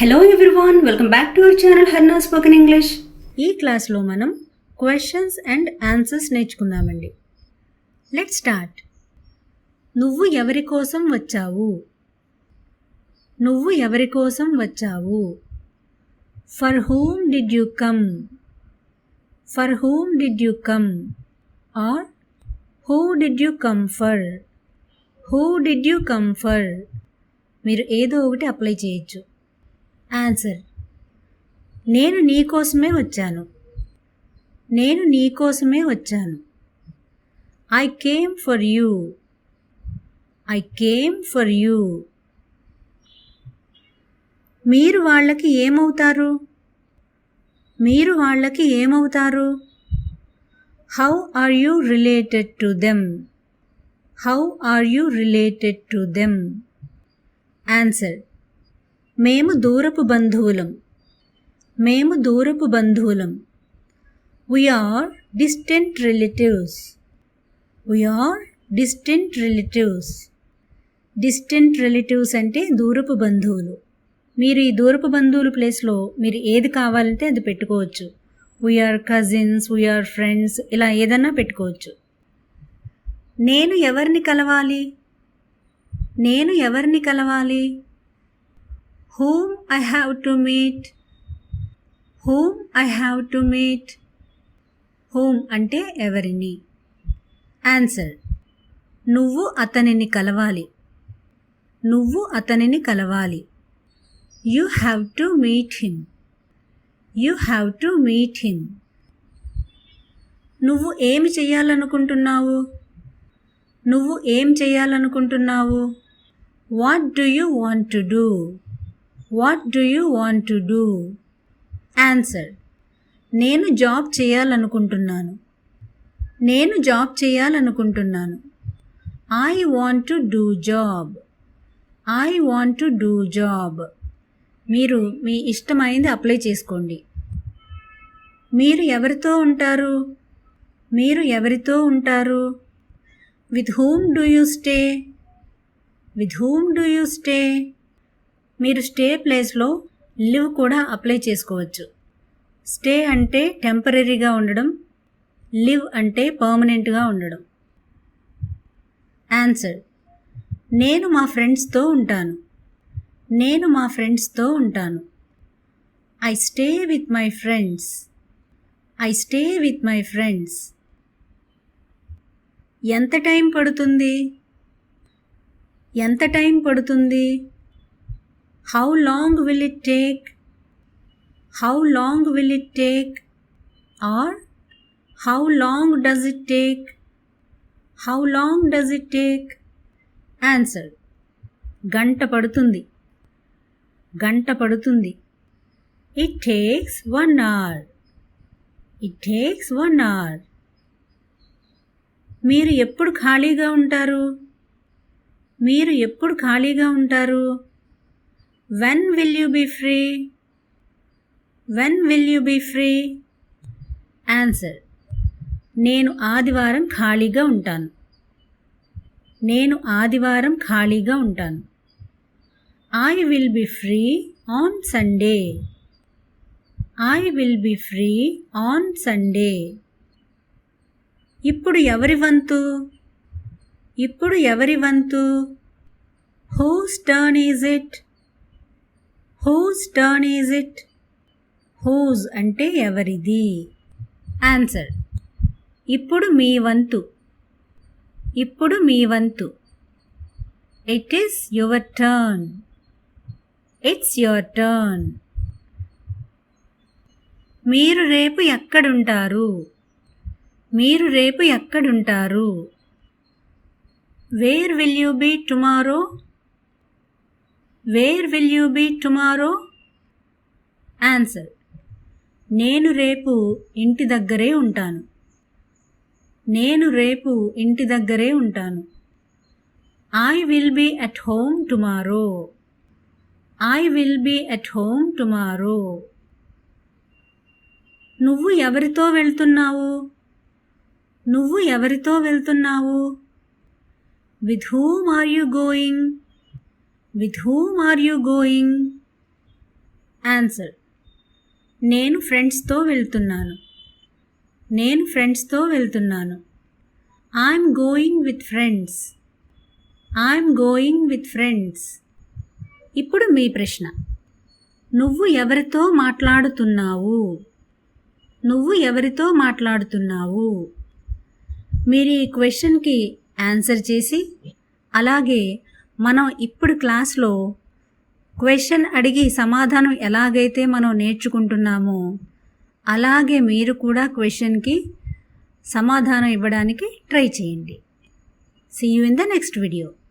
Hello everyone, welcome back to our channel Harnath spoken English. ఈ క్లాస్లో మనం క్వశ్చన్స్ అండ్ ఆన్సర్స్ నేర్చుకుందామండి. Let's start. నువ్వు ఎవరి కోసం వచ్చావు? నువ్వు ఎవరి కోసం వచ్చావు? For whom did you come? For whom did you come? Or who did you come for? Who did you come for? మీరు ఏదో ఒకటి అప్లై చేయొచ్చు. ఆన్సర్: నేను నీ కోసమే వచ్చాను. నేను నీ కోసమే వచ్చాను. I came for you. I came for you. మీరు వాళ్ళకి ఏమవుతారు? మీరు వాళ్ళకి ఏమవుతారు? How are you related to them? How are you related to them? Answer: మేము దూరపు బంధువులం. మేము దూరపు బంధువులం. We are distant relatives. We are distant relatives. Distant relatives అంటే దూరపు బంధువులు. మీరు ఈ దూరపు బంధువుల ప్లేస్లో మీరు ఏది కావాలంటే అది పెట్టుకోవచ్చు. We are cousins, we are friends, ఇలా ఏదన్నా పెట్టుకోవచ్చు. నేను ఎవరిని కలవాలి? నేను ఎవరిని కలవాలి? Whom I have to meet? Whom I have to meet? Whom అంటే ఎవరిని. ఆన్సర్: నువ్వు అతనిని కలవాలి. నువ్వు అతనిని కలవాలి. You have to meet him. You have to meet him. నువ్వు ఏమి చేయాలనుకుంటున్నావు? నువ్వు ఏం చేయాలనుకుంటున్నావు? What do you want to do? What do you want to do? Answer: నేను జాబ్ చేయాలనుకుంటున్నాను. నేను జాబ్ చేయాలనుకుంటున్నాను. I want to do job. I want to do job. మీరు మీ ఇష్టమైంది అప్లై చేసుకోండి. మీరు ఎవరితో ఉంటారు? మీరు ఎవరితో ఉంటారు? With whom do you stay? With whom do you stay? మీరు స్టే ప్లేస్లో లివ్ కూడా అప్లై చేసుకోవచ్చు. స్టే అంటే టెంపరీగా ఉండడం, లివ్ అంటే పర్మనెంట్గా ఉండడం. ఆన్సర్: నేను మా ఫ్రెండ్స్తో ఉంటాను. నేను మా ఫ్రెండ్స్తో ఉంటాను. I stay with my friends. I stay with my friends. ఎంత టైం పడుతుంది? ఎంత టైం పడుతుంది? How long will it take? How long will it take? Or how long does it take? How long does it take? Answer: గంట పడుతుంది. గంట పడుతుంది. It takes 1 hour. It takes 1 hour. మీరు ఎప్పుడు ఖాళీగా ఉంటారు? మీరు ఎప్పుడు ఖాళీగా ఉంటారు? When will you be free? When will you be free? Answer: నేను ఆదివారం ఖాళీగా ఉంటాను. నేను ఆదివారం ఖాళీగా ఉంటాను. I will be free on Sunday. I will be free on Sunday. ఇప్పుడు ఎవరి వంతు? ఇప్పుడు ఎవరి వంతు? Whose turn is it? Whose turn is it? Whose అంటే ఎవరిది. ఆన్సర్: ఇప్పుడు మీ వంతు. ఇప్పుడు మీ వంతు. It is your turn. It's your turn. మీరు రేపు ఎక్కడుంటారు? మీరు రేపు ఎక్కడుంటారు? Where will you be tomorrow? Where will you be tomorrow? Answer: నేను రేపు ఇంటి దగ్గరే ఉంటాను. నేను రేపు ఇంటి దగ్గరే ఉంటాను. I will be at home tomorrow. I will be at home tomorrow. నువ్వు ఎవరితో వెళ్తున్నావు? నువ్వు ఎవరితో వెళ్తున్నావు? With whom are you going? With whom are you going? Answer. నేను ఫ్రెండ్స్తో వెళ్తున్నాను. నేను ఫ్రెండ్స్తో వెళ్తున్నాను. I'm going with friends. I'm going with friends. ఇప్పుడు మీ ప్రశ్న. నువ్వు ఎవరితో మాట్లాడుతున్నావు? నువ్వు ఎవరితో మాట్లాడుతున్నావు? మీరు ఈ క్వశ్చన్కి ఆన్సర్ చేసి, అలాగే మనం ఇప్పుడు క్లాస్లో క్వశ్చన్ అడిగి సమాధానం ఎలాగైతే మనం నేర్చుకుంటున్నామో అలాగే మీరు కూడా క్వశ్చన్కి సమాధానం ఇవ్వడానికి ట్రై చేయండి. See you in the next video.